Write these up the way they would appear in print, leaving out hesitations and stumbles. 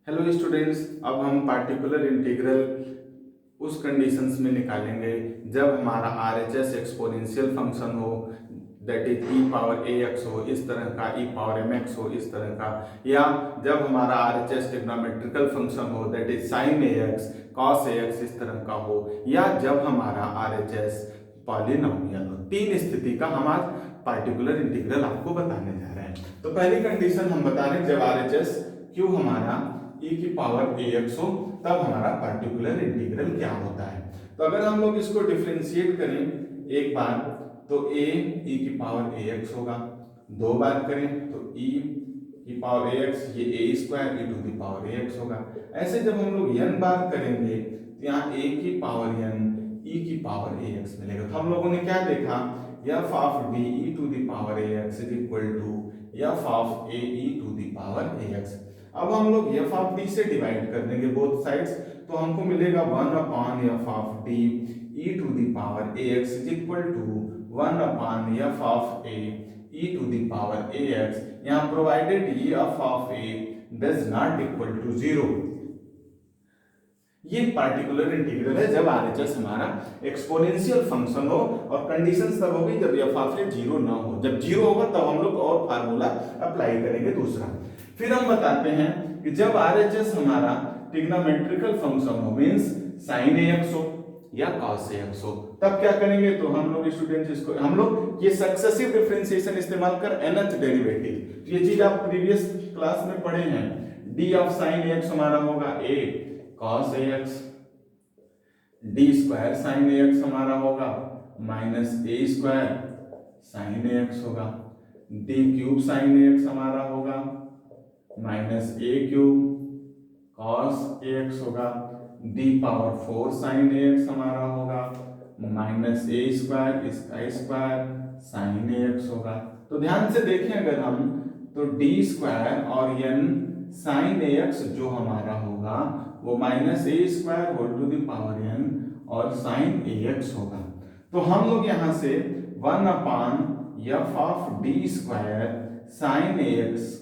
Hello students, अब हम particular integral उस कंडीशंस में निकालेंगे जब हमारा आरएचएस एक्सपोनेंशियल फंक्शन हो, that is E power A x हो इस तरह का, ई पावर एम एक्स हो इस तरह का, या जब हमारा आरएचएस ट्रिग्नोमेट्रिकल फंक्शन हो, that is sine A x cos A x इस तरह का हो, या जब हमारा आरएचएस पॉलिनोमियल हो। तीन स्थिति का हम आज पार्टिकुलर इंटीग्रल आपको बताने जा रहे हैं। तो पहली कंडीशन हम बता रहे हैं जब आरएचएस क्यू हमारा e की पावर ax हो तब हमारा पार्टिकुलर इंटीग्रल क्या होता है। तो अगर हम लोग इसको डिफरेंशिएट करें एक बार तो a e की पावर ax होगा, दो बार करें तो e की पावर ax, ये a square e to the power ax होगा। ऐसे जब हम लोग n बार करेंगे तो यहाँ a की पावर n e की पावर ax मिलेगा। तो हम लोगों ने क्या देखा, f of d e to the power ax is equal to f of a e to the power ax। अब हम लोग f ऑफ d से डिवाइड कर देंगे बोथ साइड्स, तो हमको मिलेगा 1 upon f of d e to the power ax is equal to 1 upon f of a e to the power ax। यहाँ provided f of a does not equal to 0। ये particular integral है जब RHS हमारा exponential function हो, और conditions तब होगी जब f ऑफ a 0 ना हो। जब 0 होगा तब हम लोग और फार्मूला अप्लाई करेंगे दूसरा। फिर हम बताते हैं कि जब आरएचएस हमारा ट्रिग्नोमेट्रिकल फंक्शन हो, मींस sin ax हो या cos ax हो, तब क्या करेंगे। तो हम लोग स्टूडेंट्स इसको हम लोग ये सक्सेसिव डिफरेंशिएशन इस्तेमाल कर nth डेरिवेटिव, तो ये चीज आप प्रीवियस क्लास में पढ़े हैं। d ऑफ sin ax हमारा होगा a cos ax, d square sin ax हमारा होगा minus a square sin ax होगा, d क्यूब sin ax हमारा होगा माइनस ए क्यूब कॉस ax होगा, d पावर 4 sin ax हमारा होगा माइनस ए स्क्वायर, इसका स्क्वायर sin ax होगा। तो ध्यान से देखें अगर हम, तो d स्क्वायर और n sin ax जो हमारा होगा वो minus A square whole to the power n और sin ax होगा। तो हम लोग यहाँ से 1 upon f of d square sin ax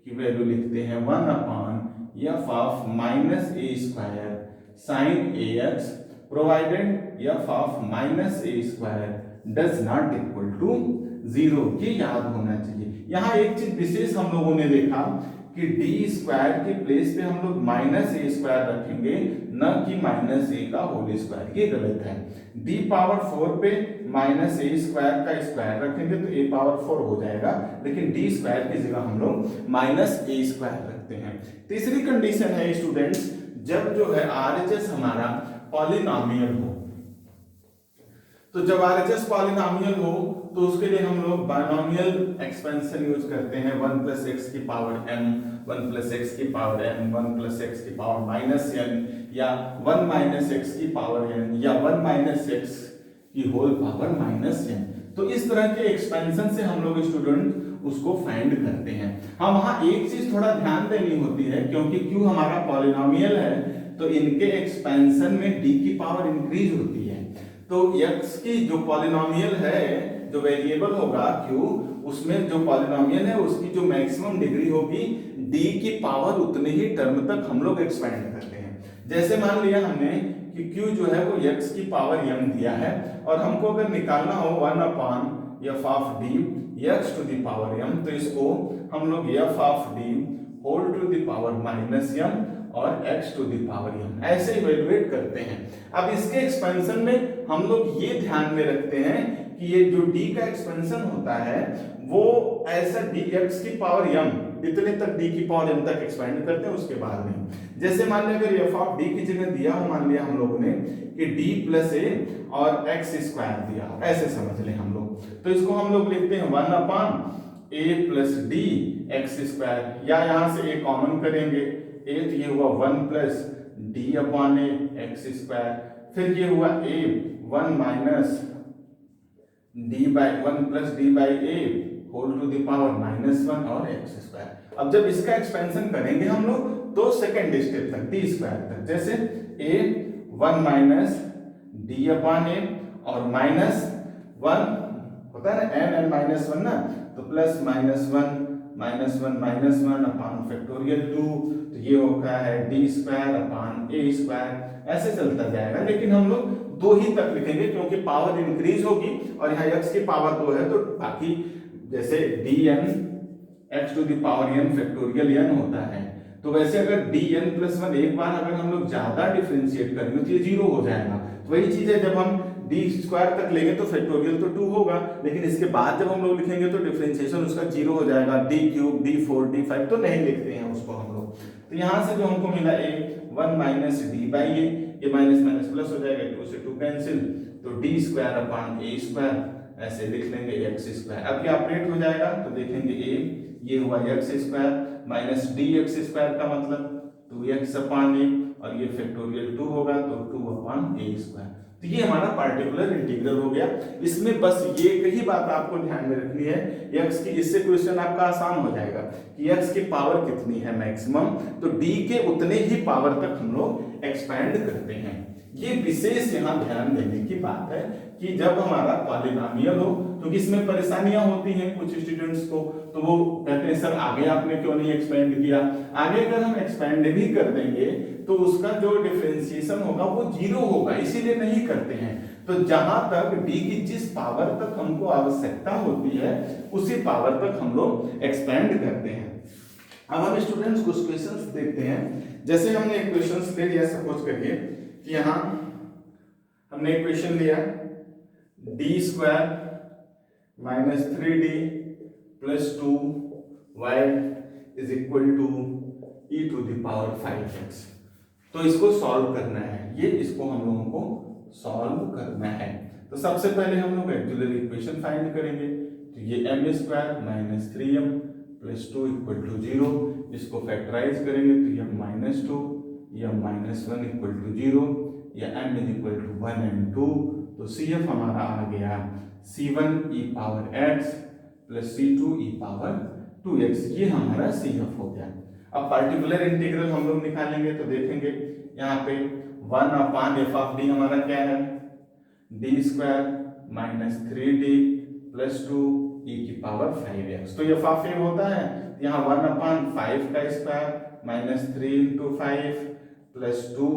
की वैल्यू लिखते हैं 1 upon f of minus A square sine A X, provided f of minus A square does not equal to 0। ये याद होना चाहिए। यहाँ एक चीज विशेष हम लोगों ने देखा कि डी स्क्वायर के प्लेस पे हम लोग माइनस ए स्क्वायर रखेंगे, न कि माइनस ए का होल स्क्वायर। ये गलत है। डी पावर 4 पे माइनस ए स्क्वायर का स्क्वायर रखेंगे तो ए पावर 4 हो जाएगा, लेकिन डी स्क्वायर की जगह हम लोग माइनस ए स्क्वायर रखते हैं। तीसरी कंडीशन है स्टूडेंट्स, जब जो है आरएचएस हमारा पॉलिनोमियल हो। तो जब आरएचएस पॉलिनोमियल हो तो उसके लिए हम लोग बायनोमियल एक्सपेंशन यूज करते हैं। 1 प्लस एक्स की पावर m, 1 प्लस एक्स की पावर n, 1 प्लस एक्स की पावर माइनस n, या 1 माइनस एक्स की पावर n, या 1 माइनस एक्स की होल पावर माइनस n। तो इस तरह के एक्सपेंशन से हम लोग स्टूडेंट उसको फाइंड करते हैं। हाँ, वहां एक चीज थोड़ा ध्यान देनी होती है, क्योंकि क्यू हमारा पॉलिनोमियल है तो इनके एक्सपेंशन में d की पावर इंक्रीज होती है। तो x की जो पॉलिनोमियल है, जो वेरिएबल होगा q, उसमें जो पॉलिनोमियल है उसकी जो मैक्सिमम डिग्री होगी d की पावर उतने ही टर्म तक हम लोग एक्सपेंड करते हैं। जैसे मान लिया हमने कि q जो है वो x की पावर m दिया है, और हमको अगर निकालना हो 1 upon f of d x to the power m, तो इसको हम लोग f of d whole to the power minus m और x to the power m ऐसे इवेलुएट करते हैं। अब इसके एक्सपेंशन में हम लोग ये ध्यान में रखते हैं कि ये जो d का एक्सपेंशन होता है वो ऐसा dx की पावर m इतने तक d की पावर m तक एक्सपेंड करते हैं, उसके बाद में। जैसे मान लिया अगर f ऑफ d की जगह दिया हो, मान लिया हम लोगों ने कि d प्लस a और x स्क्वायर दिया, ऐसे समझ लें हम लोग, तो इसको हम लोग लिखते हैं 1 upon a plus d x square, या यहाँ से a कॉमन करेंगे, a तो ये हुआ 1 plus d upon a x square, फिर ये हुआ a 1 minus d by 1 plus d by a whole to the power minus 1 और x स्क्वायर। अब जब इसका एक्सपेंशन करेंगे हम लोग तो सेकंड स्टेप तक d स्क्वायर तक, जैसे a 1 minus d upon a और माइनस 1 होता है ना, n माइनस 1 ना, तो प्लस माइनस 1 -1 अपान फैक्टोरियल 2, तो ये होता है d² अपान a², ऐसे चलता जाएगा। लेकिन हम लोग 2 ही तक लिखेंगे क्योंकि पावर इंक्रीज होगी और यहाँ x की पावर 2 है, तो बाकी जैसे dn x to the power n factorial n होता है, तो वैसे अगर dn+1 एक बार अगर हम लोग ज्यादा डिफरेंशिएट करेंगे तो ये 0 हो जाएगा। तो वही चीज है, जब हम d² तक लेंगे तो फैक्टोरियल तो 2 होगा, लेकिन इसके बाद जब हम लोग लिखेंगे तो डिफरेंशिएशन उसका 0 हो जाएगा। d³ d4 d5 तो नहीं लिखते हैं उसको हम लोग। तो यहाँ से जो हमको मिला a 1 माइनस d बाई ये माइनस माइनस प्लस हो जाएगा, 2 से 2 कैंसिल, तो d² अपान a², ऐसे लिख लेंगे x²। अब ये अपडेट हो जाएगा तो देखेंगे a ये हुआ x² माइनस dx² का मतलब 2x अपान a, और ये फैक्टोरियल 2 होगा तो 2 अपान a²। तो ये हमारा पार्टिकुलर इंटीग्रल हो गया। इसमें बस ये ही बात आपको ध्यान में रखनी है, x की, इससे क्वेश्चन आपका आसान हो जाएगा कि x की पावर कितनी है मैक्सिमम, तो d के उतने ही पावर तक हम लोग एक्सपैंड करते हैं। ये विशेष यहाँ ध्यान देने की बात है कि जब हमारा पॉलिनोमियल हो, क्योंकि इसमें परेशानियां होती हैं कुछ स्टूडेंट्स को, तो वो कहते हैं सर आगे आपने क्यों नहीं एक्सपेंड किया। आगे अगर हम एक्सपेंड भी कर देंगे तो उसका जो डिफरेंशिएशन होगा वो 0 होगा, इसीलिए नहीं करते हैं। तो जहां तक d की जिस पावर तक हमको आवश्यकता होती है उसी पावर तक हम लोग एक्सपेंड करते हैं। अब हम स्टूडेंट्स कुछ क्वेश्चंस देखते हैं। जैसे हमने एक क्वेश्चन ले लिया, सपोज करिए कि यहाँ हमने एक क्वेश्चन लिया d² minus 3d plus 2y is equal to e to the power 5x। तो इसको सॉल्व करना है, ये इसको हम लोगों को सॉल्व करना है। तो सबसे पहले हम लोग ऑक्सिलरी इक्वेशन फाइंड करेंगे। तो ये m² minus 3m plus 2 equal to 0, इसको फैक्टराइज करेंगे तो ये -2, ये -1 इक्वल टू 0, या m is equal to 1 and 2। तो CF हमारा आ गया C1 e power x plus C2 e power 2x, ये हमारा CF हो गया। अब पार्टिकुलर इंटीग्रल हम लोग निकालेंगे तो देखेंगे यहाँ पे 1 अपान f ऑफ d हमारा क्या है, d² minus 3d plus 2 e की पावर 5x। तो f ऑफ a होता है, यहाँ 1 अपान 5 का square minus 3 into 5 plus 2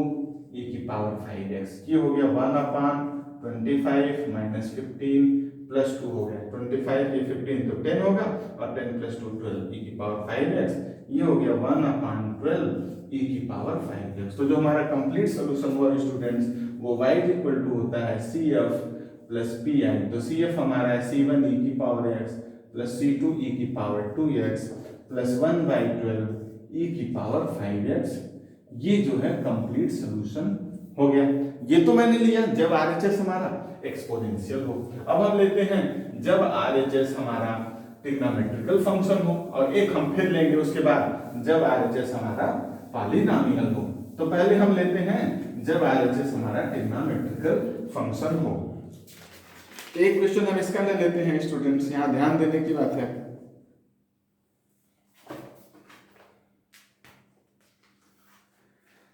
e की पावर 5x, ये हो गया 1 अपान 25 माइनस 15 प्लस 2 हो गया 25, ये 15 तो 10 होगा, और 10 प्लस 2 12 e की पावर 5x, ये हो गया 1 अपान 12 e की पावर 5x। तो जो हमारा कंप्लीट सोल्यूशन हुआ स्टूडेंट्स वो y इक्वल टू होता है CF प्लस PI। तो CF हमारा है C1 e की power x plus C2 e की पावर 2x प्लस 1/12 e की पावर 5x। ये जो है कंप्लीट सोल्यूशन हो गया। ये तो मैंने लिया जब RHS हमारा एक्सपोनेंशियल हो। अब हम लेते हैं जब RHS हमारा ट्रिग्नोमेट्रिकल फंक्शन हो, और एक हम फिर लेंगे उसके बाद जब RHS हमारा पॉलिनोमियल हो। तो पहले हम लेते हैं जब RHS हमारा ट्रिग्नोमेट्रिकल फंक्शन हो। एक क्वेश्चन हम इसका ले लेते हैं स्टूडेंट्स, यहाँ ध्यान देने की बात है।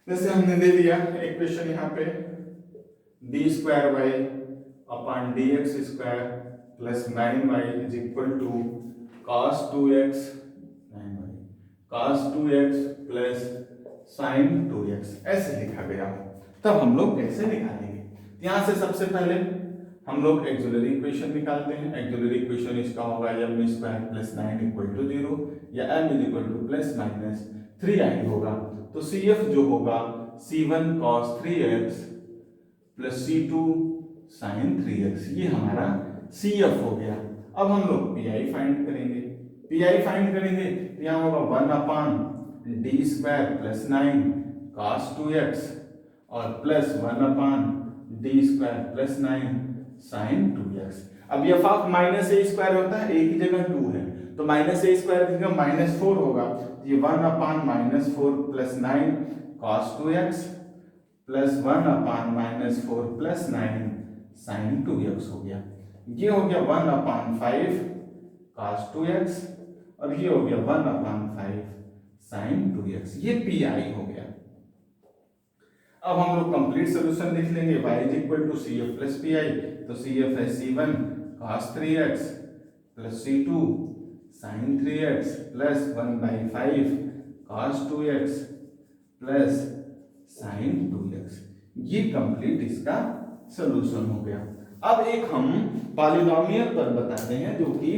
जैसे हमने दे दिया एक क्वेश्चन यहाँ पे d² upon dx² plus 9y is equal to cos 2x 9y cos 2x plus sin 2x, ऐसे लिखा गया। तब हम लोग कैसे निकालेंगे? यहाँ से सबसे पहले हम लोग एक्सिलरी इक्वेशन निकालते हैं। एक्सिलरी इक्वेशन इसका होगा m² प्लस 9 इक्वल टू 0, या m is equal two plus minus 3i होगा। तो CF जो होगा C1 cos 3x plus C2 sin 3x, ये हमारा CF हो गया। अब हम लोग PI फाइंड करेंगे। PI फाइंड करेंगे तो यहाँ होगा 1 अपान d² प्लस 9 cos 2x और प्लस 1 अपान d² प्लस 9 sin 2x। अब ये फाफ माइनस a² होता है, a की जगह 2 है, तो माइनस a² की जगह -4 होगा। ये 1 अपान -4 प्लस 9 cos 2x प्लस 1 अपान -4 प्लस 9 sin 2x हो गया। ये हो गया 1 अपान 5 cos 2x और ये हो गया 1 अपान 5 sin 2x, ये PI हो गया। अब हम लोग कंप्लीट सोल्यूशन लिख लेंगे। y is equal to CF plus PI, तो CF है C1 cos 3x plus C2 sine 3x plus 1/5 cos 2x plus sine 2x। ये कंप्लीट इसका सोल्यूशन हो गया। अब एक हम पॉलिनोमियल पर बताते हैं जो कि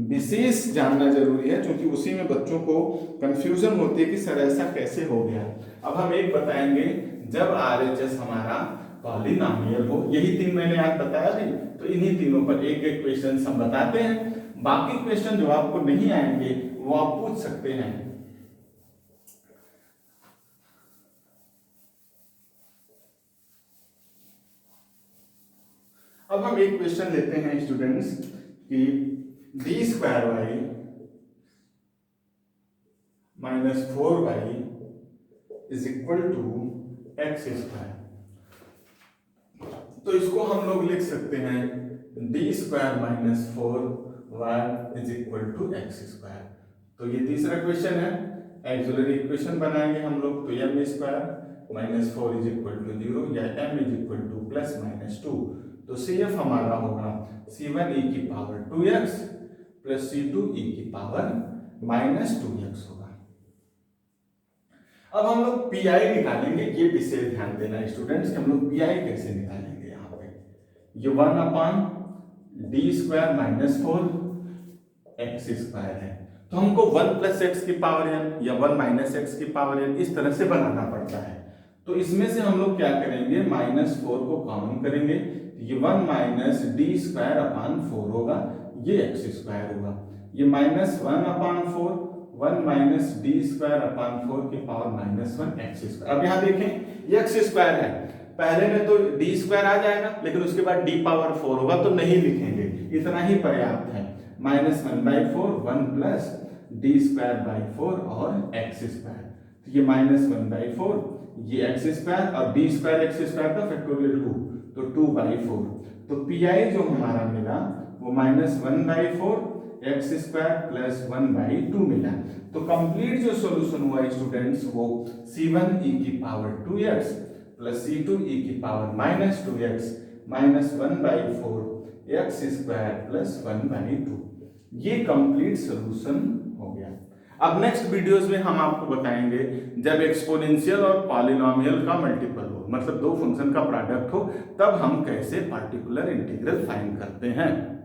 विशेष जानना जरूरी है, क्योंकि उसी में बच्चों को कंफ्यूजन होती है कि सर ऐसा कैसे हो गया। अब हम एक बताएंगे, जब RHS हमारा पॉलिनोमियल हो, यही तीन मैंने आज बताया भी, तो इन्हीं तीनों पर एक एक क्वेश्चन हम बताते हैं। बाकी क्वेश्चन जो आपको नहीं आएंगे वो आप पूछ सकते हैं। अब हम एक क्वेश्चन लेते हैं स्टूडेंट्स कि d² y - 4y = x²। तो इसको हम लोग लिख सकते हैं d² - 4y = x²। तो ये तीसरा क्वेश्चन है, एक्सिलरी इक्वेशन बनाएंगे हम लोग, तो m² - 4 = 0 या m = ±2। तो CF हमारा होगा C1e⁻²x प्लस C2e⁻−2x होगा। अब हम लोग PI निकालेंगे, ये विशेष ध्यान देना स्टूडेंट्स कि हम लोग PI कैसे निकालेंगे। यहाँ पे ये 1/d² - 4x² है, तो हमको 1 + x⁻n या 1 - x⁻n इस तरह से बनाना पड़ता है। तो इसमें से हम लोग क्या करेंगे, -4 को कॉमन करेंगे, ये 1 - d²/4 होगा, ये x² होगा। ये -1/4 1 - d²/4 की पावर -1 x²। अब यहाँ देखें ये x² है, पहले में तो d² आ जाएगा, लेकिन उसके बाद d⁻4 होगा तो नहीं लिखेंगे, इतना ही पर्याप्त है। -1/4 1 + d²/4 और x²। तो ये -1/4 ये x² और d² x² का फैक्टोरियल 2, तो 2/4। तो PI जो हमारा मिला वो -1/4 x² प्लस 1/2 मिला। तो कंप्लीट जो सॉल्यूशन हुआ स्टूडेंट्स वो C1e⁻²x plus C2e⁻−2x -1/4 x² plus 1/2, ये कंप्लीट सॉल्यूशन हो गया। अब नेक्स्ट वीडियोस में हम आपको बताएंगे जब एक्सपोनेंशियल और पॉलिनोमियल का मल्टीपल हो, मतलब दो फंक्शन का प्रोडक्ट हो, तब हम कैसे पार्टिकुलर इंटीग्रल फाइंड करते हैं।